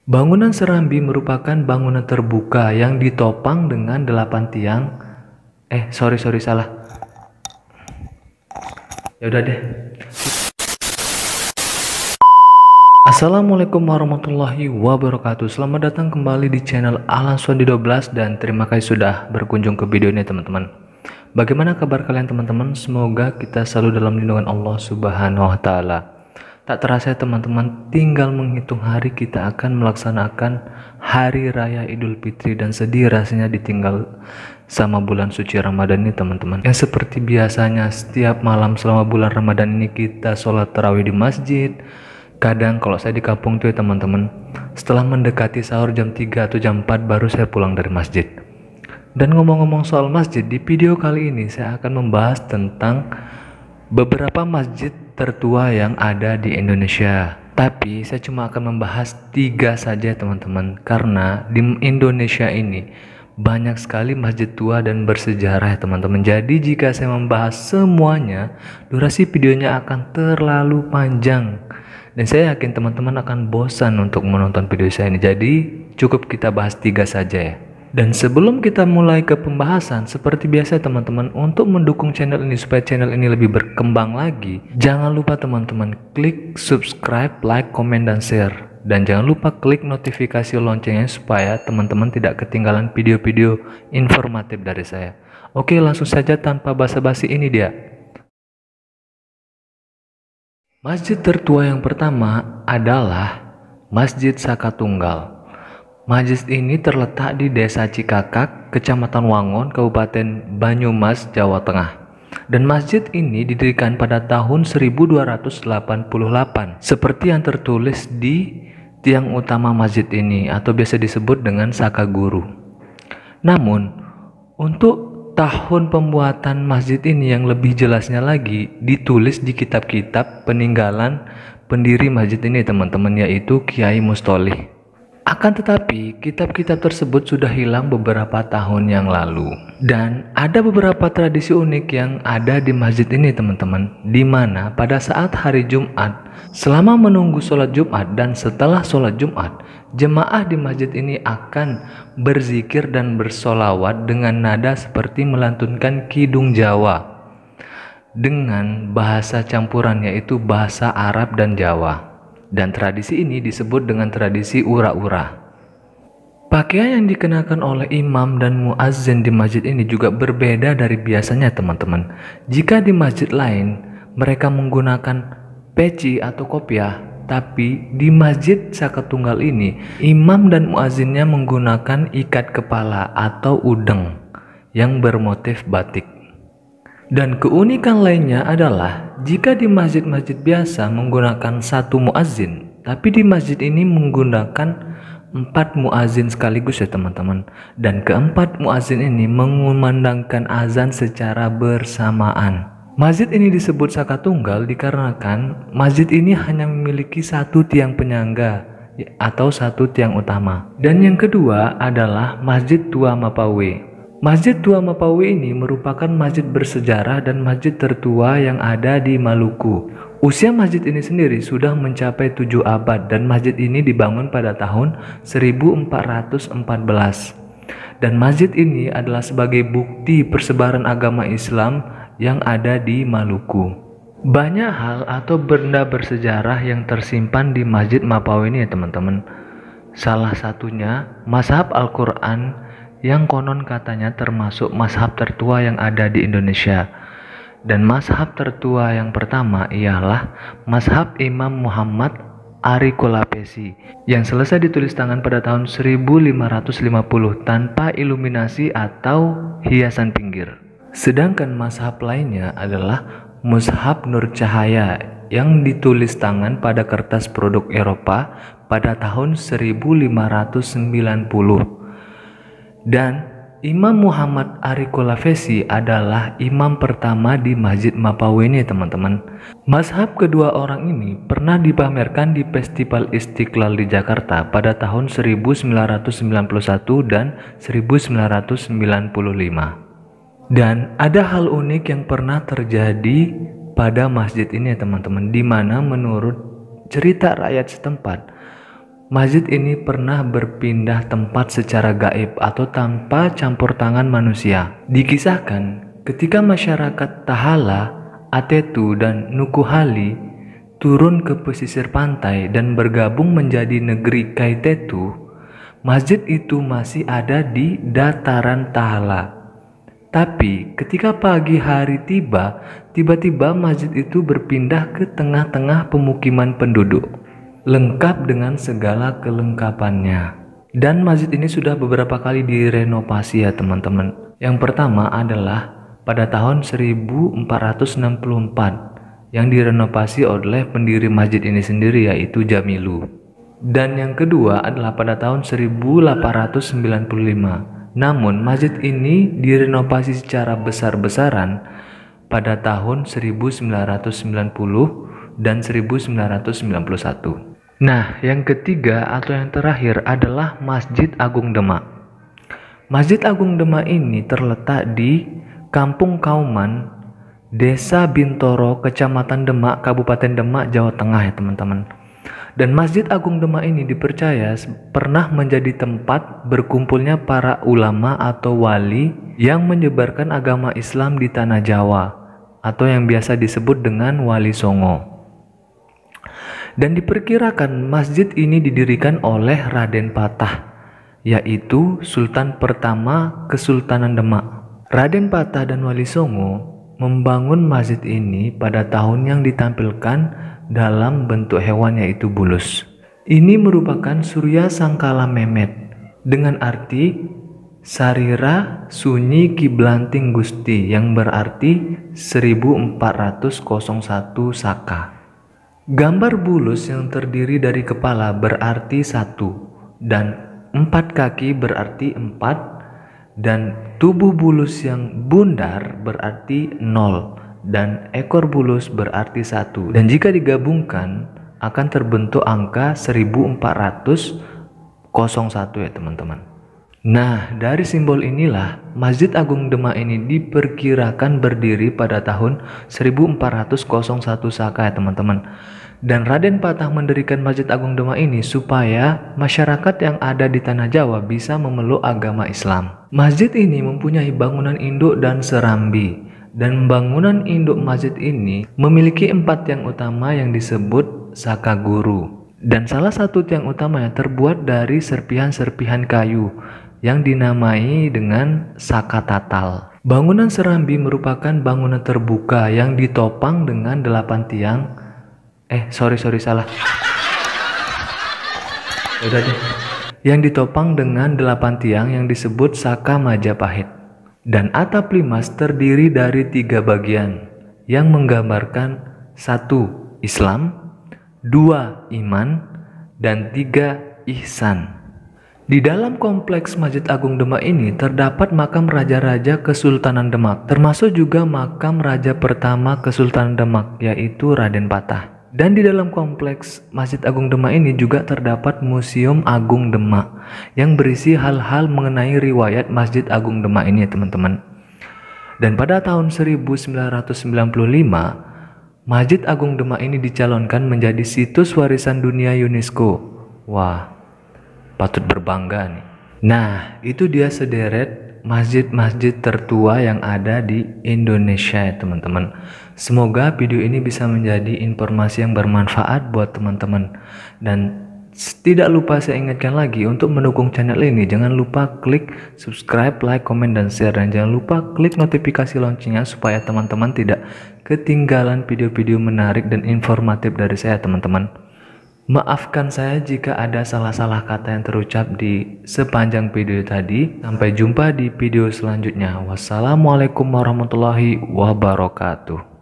Bangunan Serambi merupakan bangunan terbuka yang ditopang dengan 8 tiang. Sorry salah. Ya udah deh. Assalamualaikum warahmatullahi wabarakatuh. Selamat datang kembali di channel Alan Suandi 12 dan terima kasih sudah berkunjung ke video ini teman-teman. Bagaimana kabar kalian teman-teman? Semoga kita selalu dalam lindungan Allah Subhanahu wa taala. Tak terasa teman-teman, tinggal menghitung hari kita akan melaksanakan Hari Raya Idul Fitri dan sedih rasanya ditinggal sama bulan suci Ramadan ini teman-teman. Yang seperti biasanya setiap malam selama bulan Ramadan ini kita sholat tarawih di masjid. Kadang kalau saya di kampung tuh ya teman-teman, setelah mendekati sahur jam 3 atau jam 4 baru saya pulang dari masjid. Dan ngomong-ngomong soal masjid, di video kali ini saya akan membahas tentang beberapa masjid tertua yang ada di Indonesia. Tapi saya cuma akan membahas 3 saja teman-teman, karena di Indonesia ini banyak sekali masjid tua dan bersejarah ya teman-teman. Jadi jika saya membahas semuanya, durasi videonya akan terlalu panjang. Dan saya yakin teman-teman akan bosan untuk menonton video saya ini. Jadi cukup kita bahas 3 saja ya. Dan sebelum kita mulai ke pembahasan, seperti biasa teman-teman, untuk mendukung channel ini supaya channel ini lebih berkembang lagi, jangan lupa teman-teman klik subscribe, like, komen, dan share. Dan jangan lupa klik notifikasi loncengnya supaya teman-teman tidak ketinggalan video-video informatif dari saya. Oke, langsung saja tanpa basa-basi, ini dia. Masjid tertua yang pertama adalah Masjid Saka Tunggal. Masjid ini terletak di Desa Cikakak, Kecamatan Wangon, Kabupaten Banyumas, Jawa Tengah. Dan masjid ini didirikan pada tahun 1288, seperti yang tertulis di tiang utama masjid ini atau biasa disebut dengan Saka Guru. Namun, untuk tahun pembuatan masjid ini yang lebih jelasnya lagi ditulis di kitab-kitab peninggalan pendiri masjid ini teman-teman, yaitu Kiai Mustolih. Akan tetapi kitab-kitab tersebut sudah hilang beberapa tahun yang lalu. Dan ada beberapa tradisi unik yang ada di masjid ini teman-teman, di mana pada saat hari Jumat, selama menunggu sholat Jumat dan setelah sholat Jumat, jemaah di masjid ini akan berzikir dan bersolawat dengan nada seperti melantunkan kidung Jawa dengan bahasa campuran, yaitu bahasa Arab dan Jawa. Dan tradisi ini disebut dengan tradisi ura-ura. Pakaian yang dikenakan oleh imam dan muazzin di masjid ini juga berbeda dari biasanya teman-teman. Jika di masjid lain mereka menggunakan peci atau kopiah, tapi di Masjid Saka Tunggal ini imam dan muazzinnya menggunakan ikat kepala atau udeng yang bermotif batik. Dan keunikan lainnya adalah jika di masjid-masjid biasa menggunakan 1 muazzin, tapi di masjid ini menggunakan 4 muazzin sekaligus ya teman-teman. Dan keempat muazzin ini mengumandangkan azan secara bersamaan. Masjid ini disebut Saka Tunggal dikarenakan masjid ini hanya memiliki 1 tiang penyangga atau 1 tiang utama. Dan yang kedua adalah Masjid Tua Mapawe. Masjid Tua Mapawe ini merupakan masjid bersejarah dan masjid tertua yang ada di Maluku. Usia masjid ini sendiri sudah mencapai 7 abad dan masjid ini dibangun pada tahun 1414. Dan masjid ini adalah sebagai bukti persebaran agama Islam yang ada di Maluku. Banyak hal atau benda bersejarah yang tersimpan di Masjid Mapawe ini ya teman-teman. Salah satunya mazhab Al-Quran yang konon katanya termasuk mazhab tertua yang ada di Indonesia. Dan mazhab tertua yang pertama ialah mazhab Imam Muhammad Arikolapesi yang selesai ditulis tangan pada tahun 1550 tanpa iluminasi atau hiasan pinggir. Sedangkan mazhab lainnya adalah Mazhab Nur Cahaya yang ditulis tangan pada kertas produk Eropa pada tahun 1590. Dan Imam Muhammad Arikolapesi adalah imam pertama di Masjid Mapawe ini teman-teman. Mazhab kedua orang ini pernah dipamerkan di Festival Istiqlal di Jakarta pada tahun 1991 dan 1995. Dan ada hal unik yang pernah terjadi pada masjid ini teman-teman, di mana menurut cerita rakyat setempat, masjid ini pernah berpindah tempat secara gaib atau tanpa campur tangan manusia. Dikisahkan ketika masyarakat Tahala, Atetu, dan Nukuhali turun ke pesisir pantai dan bergabung menjadi negeri Kaitetu, masjid itu masih ada di dataran Tahala. Tapi ketika pagi hari tiba-tiba masjid itu berpindah ke tengah-tengah pemukiman penduduk, lengkap dengan segala kelengkapannya. Dan masjid ini sudah beberapa kali direnovasi ya teman-teman. Yang pertama adalah pada tahun 1464 yang direnovasi oleh pendiri masjid ini sendiri, yaitu Jamilu. Dan yang kedua adalah pada tahun 1895. Namun masjid ini direnovasi secara besar-besaran pada tahun 1990 dan 1991. Nah, yang ketiga atau yang terakhir adalah Masjid Agung Demak. Masjid Agung Demak ini terletak di Kampung Kauman, Desa Bintoro, Kecamatan Demak, Kabupaten Demak, Jawa Tengah ya teman-teman. Dan Masjid Agung Demak ini dipercaya pernah menjadi tempat berkumpulnya para ulama atau wali yang menyebarkan agama Islam di tanah Jawa atau yang biasa disebut dengan Wali Songo. Dan diperkirakan masjid ini didirikan oleh Raden Patah, yaitu Sultan pertama Kesultanan Demak. Raden Patah dan Wali Songo membangun masjid ini pada tahun yang ditampilkan dalam bentuk hewan, yaitu bulus. Ini merupakan Surya Sangkala Memet dengan arti Sarira Sunyi Kiblanting Gusti yang berarti 1401 Saka. Gambar bulus yang terdiri dari kepala berarti 1 dan 4 kaki berarti 4 dan tubuh bulus yang bundar berarti 0 dan ekor bulus berarti 1, dan jika digabungkan akan terbentuk angka 1401 ya teman-teman. Nah, dari simbol inilah Masjid Agung Demak ini diperkirakan berdiri pada tahun 1401 Saka ya teman-teman. Dan Raden Patah mendirikan Masjid Agung Demak ini supaya masyarakat yang ada di tanah Jawa bisa memeluk agama Islam. Masjid ini mempunyai bangunan induk dan serambi. Dan bangunan induk masjid ini memiliki 4 tiang utama yang disebut Saka Guru. Dan salah satu tiang utamanya terbuat dari serpihan-serpihan kayu yang dinamai dengan Saka Tatal. Bangunan serambi merupakan bangunan terbuka yang ditopang dengan 8 tiang. Salah. Udah deh. Yang ditopang dengan 8 tiang yang disebut Saka Majapahit. Dan atap limas terdiri dari 3 bagian yang menggambarkan 1. Islam, 2. Iman, dan 3. Ihsan. Di dalam kompleks Masjid Agung Demak ini terdapat makam raja-raja Kesultanan Demak, termasuk juga makam raja pertama Kesultanan Demak, yaitu Raden Patah. Dan di dalam kompleks Masjid Agung Demak ini juga terdapat Museum Agung Demak yang berisi hal-hal mengenai riwayat Masjid Agung Demak ini ya teman-teman. Dan pada tahun 1995, Masjid Agung Demak ini dicalonkan menjadi situs warisan dunia UNESCO. Wah, patut berbangga nih. Nah, itu dia sederet masjid-masjid tertua yang ada di Indonesia ya teman-teman. Semoga video ini bisa menjadi informasi yang bermanfaat buat teman-teman. Dan tidak lupa saya ingatkan lagi untuk mendukung channel ini, jangan lupa klik subscribe, like, komen, dan share. Dan jangan lupa klik notifikasi loncengnya supaya teman-teman tidak ketinggalan video-video menarik dan informatif dari saya teman-teman. Maafkan saya jika ada salah-salah kata yang terucap di sepanjang video tadi. Sampai jumpa di video selanjutnya. Wassalamualaikum warahmatullahi wabarakatuh.